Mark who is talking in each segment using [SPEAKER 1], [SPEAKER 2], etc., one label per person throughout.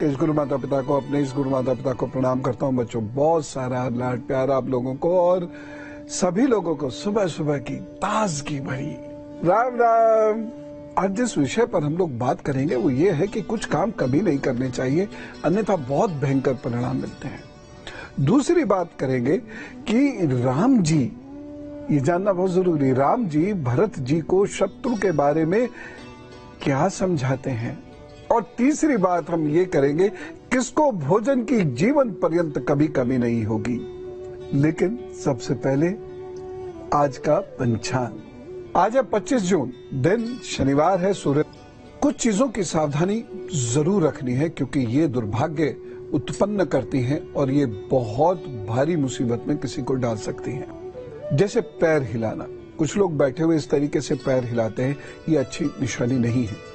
[SPEAKER 1] इस गुरु माता पिता को, अपने इस गुरु माता पिता को प्रणाम करता हूँ। बच्चों, बहुत सारा लाड प्यार आप लोगों को और सभी लोगों को सुबह सुबह की ताजगी भरी राम राम। आज जिस विषय पर हम लोग बात करेंगे वो ये है कि कुछ काम कभी नहीं करने चाहिए, अन्यथा बहुत भयंकर परिणाम मिलते हैं। दूसरी बात करेंगे कि राम जी, ये जानना बहुत जरूरी, राम जी भरत जी को शत्रु के बारे में क्या समझाते हैं। और तीसरी बात हम ये करेंगे, किसको भोजन की जीवन पर्यंत कभी कमी नहीं होगी। लेकिन सबसे पहले आज का पंचांग। आज है 25 जून, दिन शनिवार है, सूर्य। कुछ चीजों की सावधानी जरूर रखनी है क्योंकि ये दुर्भाग्य उत्पन्न करती हैं और ये बहुत भारी मुसीबत में किसी को डाल सकती हैं। जैसे पैर हिलाना, कुछ लोग बैठे हुए इस तरीके से पैर हिलाते हैं, ये अच्छी निशानी नहीं है।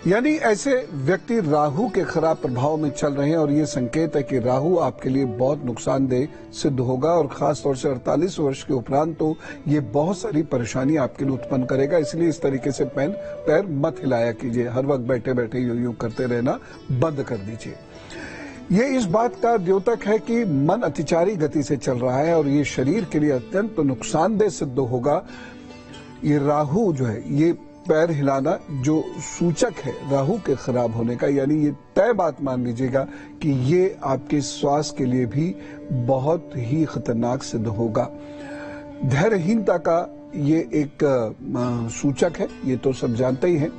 [SPEAKER 1] यानी ऐसे व्यक्ति राहु के खराब प्रभाव में चल रहे हैं और ये संकेत है कि राहु आपके लिए बहुत नुकसानदेह सिद्ध होगा और खास तौर से 48 वर्ष के उपरांत तो ये बहुत सारी परेशानी आपके लिए उत्पन्न करेगा। इसलिए इस तरीके से पैर मत हिलाया कीजिए, हर वक्त बैठे बैठे यूं करते रहना बंद कर दीजिए। ये इस बात का द्योतक है कि मन अतिचारी गति से चल रहा है और ये शरीर के लिए अत्यंत नुकसानदेह सिद्ध होगा। ये राहु जो है, ये पैर हिलाना जो सूचक है राहु के खराब होने का, यानी ये तय बात मान लीजिएगा कि ये आपके स्वास्थ्य के लिए भी बहुत ही खतरनाक सिद्ध होगा। धैर्यहीनता का ये एक सूचक है, ये तो सब जानते ही हैं।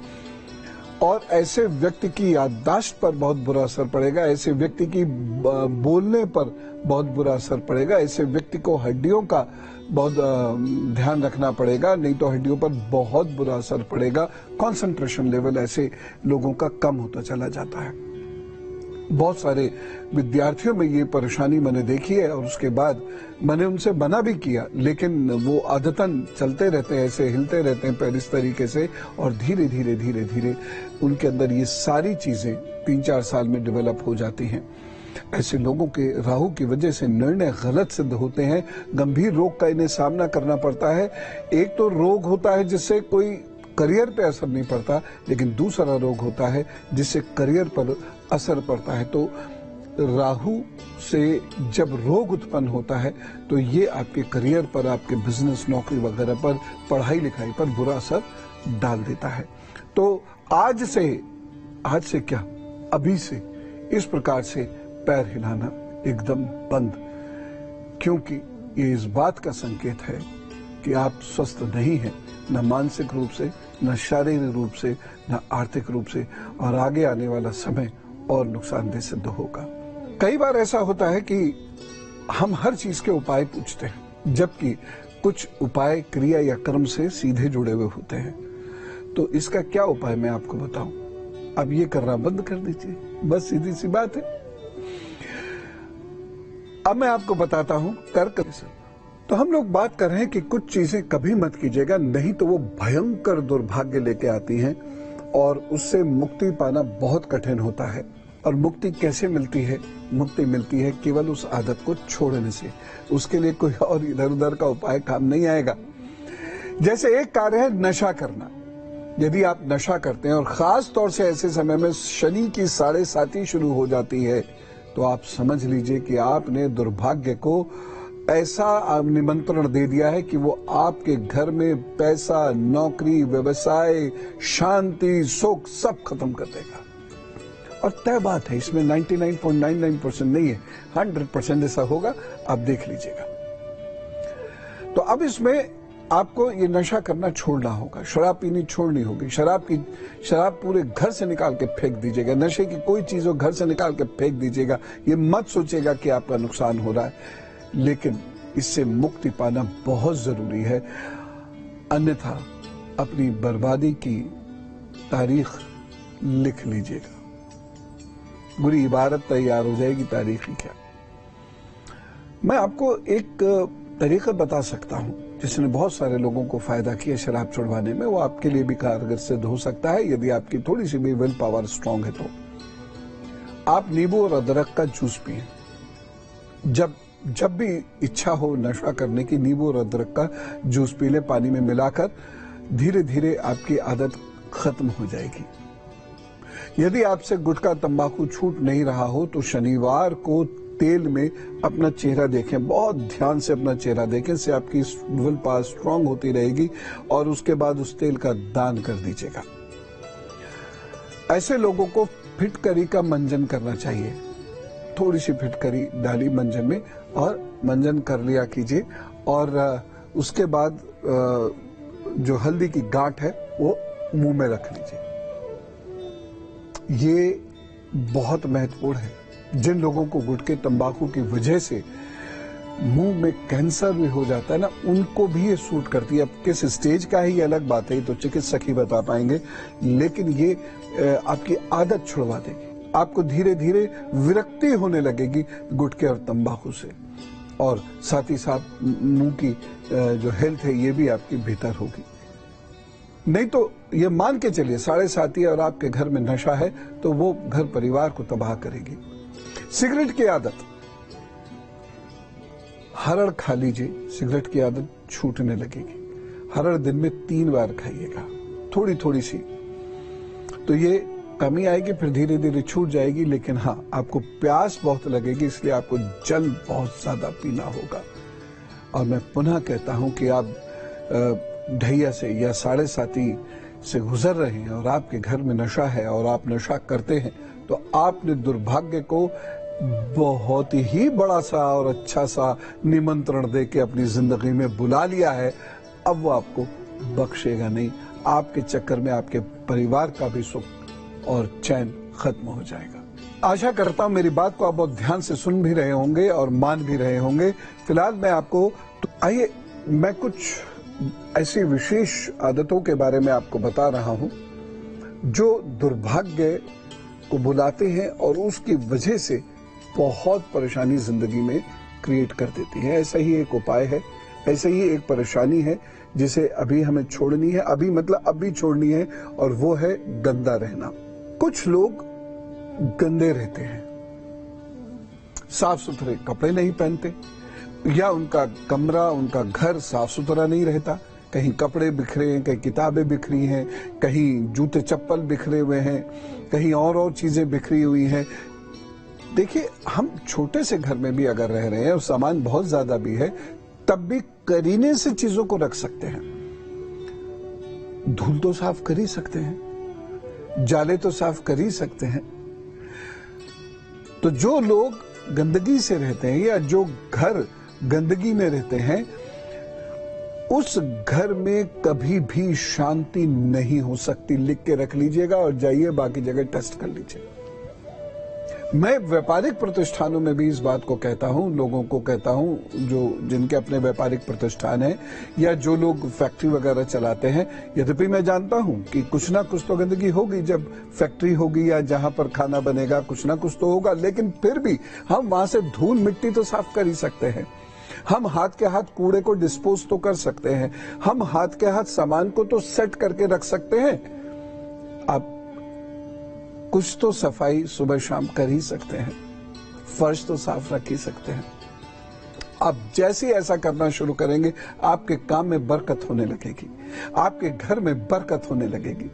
[SPEAKER 1] और ऐसे व्यक्ति की याददाश्त पर बहुत बुरा असर पड़ेगा, ऐसे व्यक्ति की बोलने पर बहुत बुरा असर पड़ेगा, ऐसे व्यक्ति को हड्डियों का बहुत ध्यान रखना पड़ेगा, नहीं तो हड्डियों पर बहुत बुरा असर पड़ेगा। कंसंट्रेशन लेवल ऐसे लोगों का कम होता चला जाता है। बहुत सारे विद्यार्थियों में ये परेशानी मैंने देखी है और उसके बाद मैंने उनसे मना भी किया, लेकिन वो आदतन चलते रहते हैं, ऐसे हिलते रहते हैं पैर इस तरीके से और धीरे धीरे धीरे धीरे उनके अंदर ये सारी चीजें 3-4 साल में डेवलप हो जाती हैं। ऐसे लोगों के राहु की वजह से निर्णय गलत सिद्ध होते हैं, गंभीर रोग का इन्हें सामना करना पड़ता है। एक तो रोग होता है जिससे कोई करियर पे असर नहीं पड़ता, लेकिन दूसरा रोग होता है जिससे करियर पर असर पड़ता है। तो राहु से जब रोग उत्पन्न होता है तो ये आपके करियर पर, आपके बिजनेस, नौकरी वगैरह पर, पढ़ाई लिखाई पर बुरा असर डाल देता है। तो आज से क्या, अभी से इस प्रकार से पैर हिलाना एकदम बंद, क्योंकि ये इस बात का संकेत है कि आप स्वस्थ नहीं हैं, न मानसिक रूप से, न शारीरिक रूप से, न आर्थिक रूप से, और आगे आने वाला समय और नुकसानदेह सिद्ध होगा। कई बार ऐसा होता है कि हम हर चीज के उपाय पूछते हैं, जबकि कुछ उपाय क्रिया या कर्म से सीधे जुड़े हुए होते हैं। तो इसका क्या उपाय मैं आपको बताऊं? अब ये करना बंद कर दीजिए, बस सीधी सी बात है। अब मैं आपको बताता हूं कर्क। तो हम लोग बात कर रहे हैं कि कुछ चीजें कभी मत कीजिएगा, नहीं तो वो भयंकर दुर्भाग्य लेके आती हैं और उससे मुक्ति पाना बहुत कठिन होता है। और मुक्ति कैसे मिलती है? मुक्ति मिलती है केवल उस आदत को छोड़ने से। उसके लिए कोई और इधर उधर का उपाय काम नहीं आएगा। जैसे एक कार्य है नशा करना। यदि आप नशा करते हैं और खास तौर से ऐसे समय में शनि की 7.5 शुरू हो जाती है, तो आप समझ लीजिए कि आपने दुर्भाग्य को ऐसा निमंत्रण दे दिया है कि वो आपके घर में पैसा, नौकरी, व्यवसाय, शांति, सुख सब खत्म कर देगा। और तय बात है, इसमें 99.99% नहीं है, 100% ऐसा होगा, आप देख लीजिएगा। तो अब इसमें आपको ये नशा करना छोड़ना होगा, शराब पीनी छोड़नी होगी। शराब पूरे घर से निकाल के फेंक दीजिएगा, नशे की कोई चीज हो घर से निकाल के फेंक दीजिएगा। ये मत सोचिएगा कि आपका नुकसान हो रहा है, लेकिन इससे मुक्ति पाना बहुत जरूरी है, अन्यथा अपनी बर्बादी की तारीख लिख लीजिएगा। बुरी इबारत तैयार हो जाएगी, तारीख ही क्या। मैं आपको एक तरीका बता सकता हूं जिसने बहुत सारे लोगों को फायदा किया शराब छुड़वाने में। वो आपके लिए भी कारगर सिद्ध हो सकता है यदि आपकी थोड़ी सी भी विल पावर स्ट्रांग है। तो आप नींबू और अदरक का जूस पिए। जब भी इच्छा हो नशा करने की, नींबू और अदरक का जूस पी ले पानी में मिलाकर। धीरे धीरे आपकी आदत खत्म हो जाएगी। यदि आपसे गुटखा तंबाकू छूट नहीं रहा हो तो शनिवार को तेल में अपना चेहरा देखें, बहुत ध्यान से अपना चेहरा देखें, इससे आपकी विल पावर स्ट्रांग होती रहेगी और उसके बाद उस तेल का दान कर दीजिएगा। ऐसे लोगों को फिटकरी का मंजन करना चाहिए। थोड़ी सी फिटकरी डाली मंजन में और मंजन कर लिया कीजिए और उसके बाद जो हल्दी की गांठ है वो मुंह में रख लीजिए। ये बहुत महत्वपूर्ण है। जिन लोगों को गुटखे तंबाकू की वजह से मुंह में कैंसर भी हो जाता है ना, उनको भी ये सूट करती है। अब किस स्टेज का है ये अलग बात है, ये तो चिकित्सक ही बता पाएंगे, लेकिन ये आपकी आदत छुड़वा देगी। आपको धीरे धीरे विरक्ति होने लगेगी गुटखे और तंबाकू से, और साथ ही साथ मुंह की जो हेल्थ है ये भी आपकी बेहतर होगी। नहीं तो ये मान के चलिए 7.5 और आपके घर में नशा है तो वो घर परिवार को तबाह करेगी। सिगरेट की आदत, हरड़ खा लीजिए, सिगरेट की आदत छूटने लगेगी। हरड़ दिन में 3 बार खाइएगा, थोड़ी थोड़ी सी, तो ये कमी आएगी, फिर धीरे धीरे छूट जाएगी। लेकिन हाँ, आपको प्यास बहुत लगेगी, इसलिए आपको जल बहुत ज्यादा पीना होगा। और मैं पुनः कहता हूं कि आप ढैया से या 7.5 से गुजर रहे हैं और आपके घर में नशा है और आप नशा करते हैं, तो आपने दुर्भाग्य को बहुत ही बड़ा सा और अच्छा सा निमंत्रण दे के अपनी जिंदगी में बुला लिया है। अब वो आपको बख्शेगा नहीं। आपके चक्कर में आपके परिवार का भी सुख और चैन खत्म हो जाएगा। आशा करता हूं मेरी बात को आप बहुत ध्यान से सुन भी रहे होंगे और मान भी रहे होंगे। फिलहाल मैं आपको आइए मैं कुछ ऐसी विशेष आदतों के बारे में आपको बता रहा हूं जो दुर्भाग्य को बुलाते हैं और उसकी वजह से बहुत परेशानी जिंदगी में क्रिएट कर देती है। ऐसा ही एक उपाय है, ऐसे ही एक परेशानी है जिसे अभी हमें छोड़नी है, अभी मतलब अभी छोड़नी है, और वो है गंदा रहना। कुछ लोग गंदे रहते हैं, साफ सुथरे कपड़े नहीं पहनते, या उनका कमरा, उनका घर साफ सुथरा नहीं रहता। कहीं कपड़े बिखरे हैं, कहीं किताबें बिखरी हैं, कहीं जूते चप्पल बिखरे हुए हैं, कहीं और चीजें बिखरी हुई हैं। देखिए, हम छोटे से घर में भी अगर रह रहे हैं और सामान बहुत ज्यादा भी है, तब भी करीने से चीजों को रख सकते हैं। धूल तो साफ कर ही सकते हैं, जाले तो साफ कर ही सकते हैं। तो जो लोग गंदगी से रहते हैं या जो घर गंदगी में रहते हैं, उस घर में कभी भी शांति नहीं हो सकती। लिख के रख लीजिएगा और जाइए बाकी जगह टेस्ट कर लीजिए। मैं व्यापारिक प्रतिष्ठानों में भी इस बात को कहता हूं, लोगों को कहता हूं जो जिनके अपने व्यापारिक प्रतिष्ठान है या जो लोग फैक्ट्री वगैरह चलाते हैं। यद्यपि मैं जानता हूं कि कुछ ना कुछ तो गंदगी होगी, जब फैक्ट्री होगी या जहां पर खाना बनेगा कुछ ना कुछ तो होगा, लेकिन फिर भी हम वहां से धूल मिट्टी तो साफ कर ही सकते हैं। हम हाथ के हाथ कूड़े को डिस्पोज तो कर सकते हैं, हम हाथ के हाथ सामान को तो सेट करके रख सकते हैं। आप कुछ तो सफाई सुबह शाम कर ही सकते हैं, फर्श तो साफ रख ही सकते हैं। आप जैसे ही ऐसा करना शुरू करेंगे, आपके काम में बरकत होने लगेगी, आपके घर में बरकत होने लगेगी।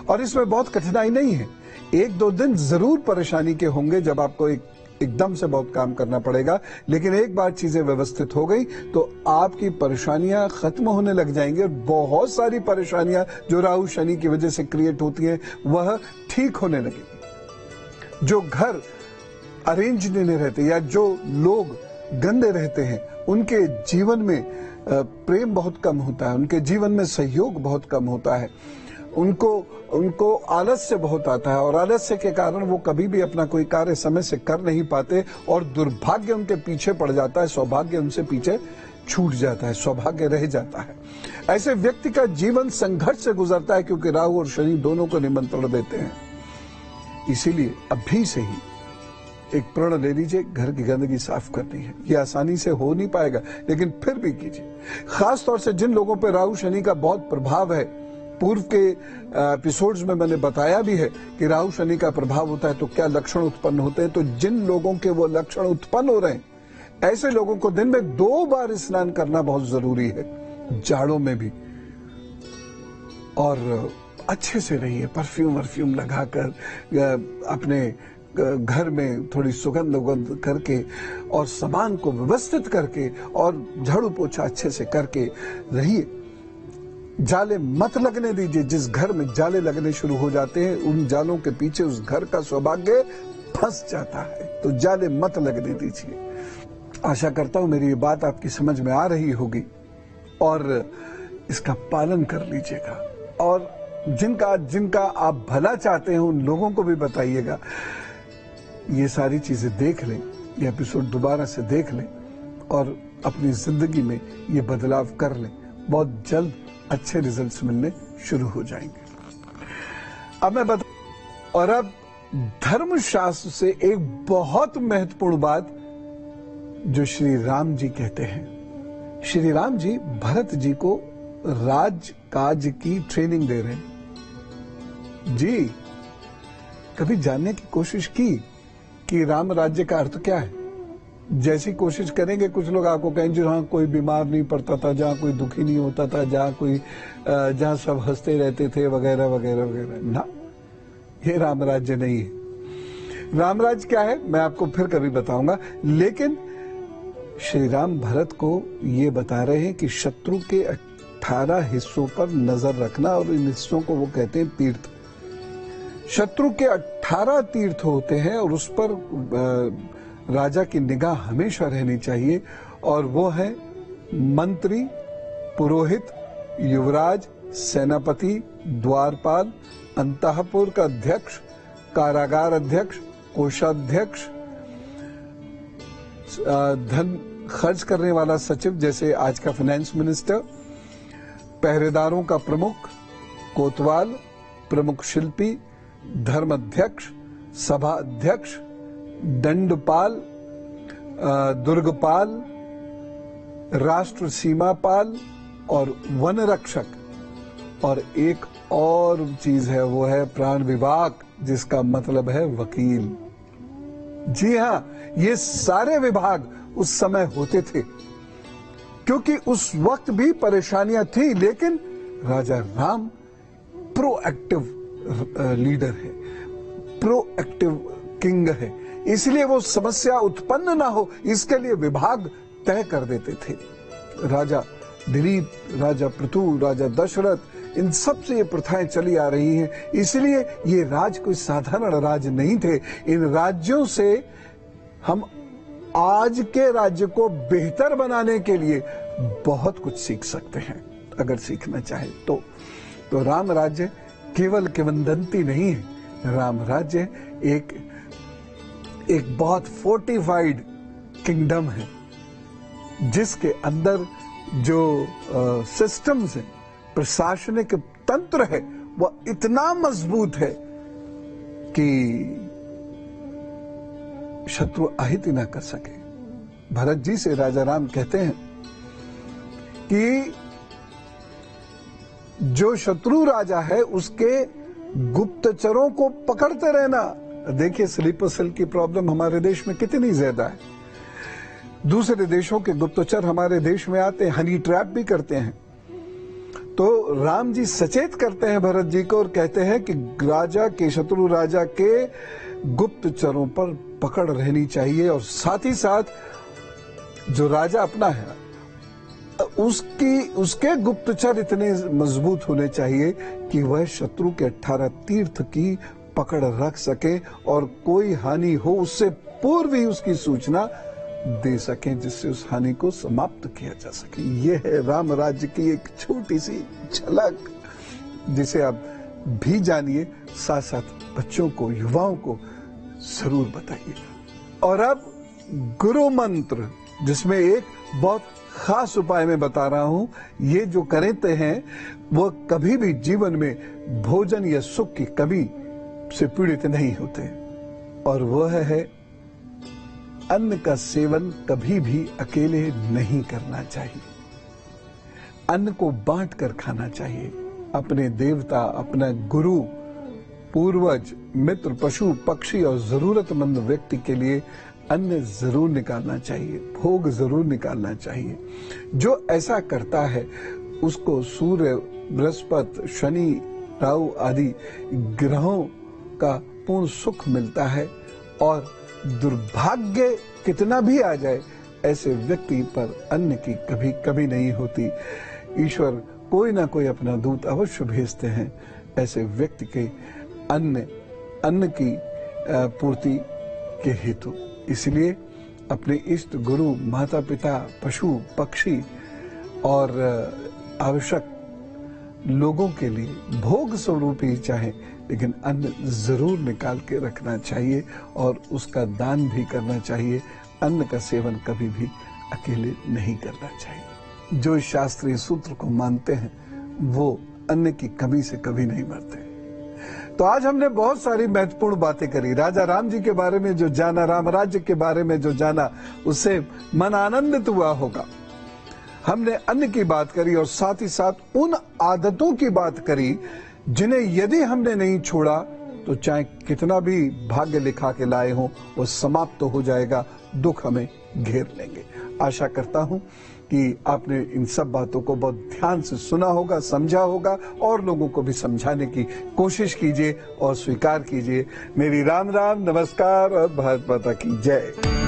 [SPEAKER 1] और इसमें बहुत कठिनाई नहीं है। 1-2 दिन जरूर परेशानी के होंगे जब आपको एकदम से बहुत काम करना पड़ेगा, लेकिन एक बार चीजें व्यवस्थित हो गई तो आपकी परेशानियां खत्म होने लग जाएंगी और बहुत सारी परेशानियां जो राहु शनि की वजह से क्रिएट होती हैं वह ठीक होने लगेगी। जो घर अरेंज नहीं रहते या जो लोग गंदे रहते हैं, उनके जीवन में प्रेम बहुत कम होता है, उनके जीवन में सहयोग बहुत कम होता है, उनको आलस्य बहुत आता है और आलस्य के कारण वो कभी भी अपना कोई कार्य समय से कर नहीं पाते और दुर्भाग्य उनके पीछे पड़ जाता है, सौभाग्य उनसे पीछे छूट जाता है, सौभाग्य रह जाता है। ऐसे व्यक्ति का जीवन संघर्ष से गुजरता है क्योंकि राहु और शनि दोनों को निमंत्रण देते हैं। इसीलिए अभी से ही एक प्रण ले लीजिए, घर की गंदगी साफ करनी है। ये आसानी से हो नहीं पाएगा, लेकिन फिर भी कीजिए। खास तौर से जिन लोगों पर राहु शनि का बहुत प्रभाव है, पूर्व के एपिसोड्स में मैंने बताया भी है कि राहु शनि का प्रभाव होता है तो क्या लक्षण उत्पन्न होते हैं। तो जिन लोगों के वो लक्षण उत्पन्न हो रहे हैं, ऐसे लोगों को दिन में 2 बार स्नान करना बहुत जरूरी है, जाड़ों में भी। और अच्छे से रहिए, परफ्यूम वर्फ्यूम लगाकर, अपने घर में थोड़ी सुगंध उगंध करके और सामान को व्यवस्थित करके और झाड़ू पोछा अच्छे से करके रहिए। जाले मत लगने दीजिए। जिस घर में जाले लगने शुरू हो जाते हैं, उन जालों के पीछे उस घर का सौभाग्य फंस जाता है, तो जाले मत लगने दीजिए। आशा करता हूं मेरी ये बात आपकी समझ में आ रही होगी और इसका पालन कर लीजिएगा। और जिनका आप भला चाहते हैं उन लोगों को भी बताइएगा। ये सारी चीजें देख लें, ये एपिसोड दोबारा से देख लें और अपनी जिंदगी में ये बदलाव कर लें। बहुत जल्द अच्छे रिजल्ट्स मिलने शुरू हो जाएंगे। अब मैं और अब धर्मशास्त्र से एक बहुत महत्वपूर्ण बात जो श्री राम जी कहते हैं। श्री राम जी भरत जी को राज काज की ट्रेनिंग दे रहे हैं। जी, कभी जानने की कोशिश की कि राम राज्य का अर्थ क्या है? जैसी कोशिश करेंगे कुछ लोग आपको कहेंगे जहां कोई बीमार नहीं पड़ता था, जहां कोई दुखी नहीं होता था, जहां सब हंसते रहते थे, वगैरह वगैरह वगैरह। ना, ये राम राज्य नहीं है। राम राज्य क्या है मैं आपको फिर कभी बताऊंगा। लेकिन श्री राम भरत को ये बता रहे हैं कि शत्रु के 18 हिस्सों पर नजर रखना, और इन हिस्सों को वो कहते हैं तीर्थ। शत्रु के 18 तीर्थ होते हैं और उस पर राजा की निगाह हमेशा रहनी चाहिए, और वो है मंत्री, पुरोहित, युवराज, सेनापति, द्वारपाल, अंतःपुर का अध्यक्ष, कारागार अध्यक्ष, कोषाध्यक्ष, धन खर्च करने वाला सचिव जैसे आज का फाइनेंस मिनिस्टर, पहरेदारों का प्रमुख, कोतवाल, प्रमुख शिल्पी, धर्माध्यक्ष, सभा अध्यक्ष, दंडपाल, दुर्गपाल, राष्ट्र सीमापाल और वन रक्षक। और एक और चीज है, वो है प्राण विभाग, जिसका मतलब है वकील। जी हां, ये सारे विभाग उस समय होते थे, क्योंकि उस वक्त भी परेशानियां थी, लेकिन राजा राम प्रोएक्टिव लीडर है, प्रोएक्टिव किंग है, इसलिए वो समस्या उत्पन्न ना हो इसके लिए विभाग तय कर देते थे। राजा दिलीप, राजा पृथु, राजा दशरथ, इन सब से ये प्रथाएं चली आ रही हैं। इसलिए ये राज कोई साधारण राज नहीं थे। इन राज्यों से हम आज के राज्य को बेहतर बनाने के लिए बहुत कुछ सीख सकते हैं, अगर सीखना चाहे तो राम राज्य केवल किंवदंती नहीं है। राम राज्य एक बहुत फोर्टिफाइड किंगडम है, जिसके अंदर जो सिस्टम्स हैं, प्रशासनिक तंत्र है, वह इतना मजबूत है कि शत्रु अहित न कर सके। भरत जी से राजा राम कहते हैं कि जो शत्रु राजा है उसके गुप्तचरों को पकड़ते रहना। देखिए, स्लीपर सेल की प्रॉब्लम हमारे देश में कितनी ज्यादा है। दूसरे देशों के गुप्तचर हमारे देश में आते हैं, हनी ट्रैप भी करते हैं। तो राम जी सचेत करते हैं भरत जी को और कहते हैं कि राजा के, शत्रु राजा के गुप्तचरों पर पकड़ रहनी चाहिए, और साथ ही साथ जो राजा अपना है उसके गुप्तचर इतने मजबूत होने चाहिए कि वह शत्रु के 18 तीर्थ की पकड़ रख सके और कोई हानि हो उससे पूर्व ही उसकी सूचना दे सकें, जिससे उस हानि को समाप्त किया जा सके। यह है राम राज्य की एक छोटी सी झलक, जिसे आप भी जानिए, साथ साथ बच्चों को, युवाओं को जरूर बताइएगा। और अब गुरु मंत्र, जिसमें एक बहुत खास उपाय मैं बता रहा हूं। ये जो करते हैं वो कभी भी जीवन में भोजन या सुख की कमी से पीड़ित नहीं होते, और वह है अन्न का सेवन कभी भी अकेले नहीं करना चाहिए। अन्न को बांट कर खाना चाहिए। अपने देवता, अपना गुरु, पूर्वज, मित्र, पशु, पक्षी और जरूरतमंद व्यक्ति के लिए अन्न जरूर निकालना चाहिए, भोग जरूर निकालना चाहिए। जो ऐसा करता है उसको सूर्य, बृहस्पति, शनि, राहु आदि ग्रहों का पूर्ण सुख मिलता है और दुर्भाग्य कितना भी आ जाए ऐसे व्यक्ति पर अन्न की कभी कभी नहीं होती। ईश्वर कोई ना कोई अपना दूत अवश्य भेजते हैं ऐसे व्यक्ति के अन्न की पूर्ति के हेतु। इसलिए अपने इष्ट गुरु, माता पिता, पशु पक्षी और आवश्यक लोगों के लिए भोग स्वरूप ही चाहे, लेकिन अन्न जरूर निकाल के रखना चाहिए और उसका दान भी करना चाहिए। अन्न का सेवन कभी भी अकेले नहीं करना चाहिए। जो शास्त्रीय सूत्र को मानते हैं वो अन्न की कमी से कभी नहीं मरते। तो आज हमने बहुत सारी महत्वपूर्ण बातें करी। राजा राम जी के बारे में जो जाना, राम राज्य के बारे में जो जाना, उससे मन आनंदित हुआ होगा। हमने अन्न की बात करी और साथ ही साथ उन आदतों की बात करी जिन्हें यदि हमने नहीं छोड़ा तो चाहे कितना भी भाग्य लिखा के लाए हो वो समाप्त तो हो जाएगा, दुख हमें घेर लेंगे। आशा करता हूं कि आपने इन सब बातों को बहुत ध्यान से सुना होगा, समझा होगा और लोगों को भी समझाने की कोशिश कीजिए और स्वीकार कीजिए। मेरी राम राम, नमस्कार और भारत माता की जय।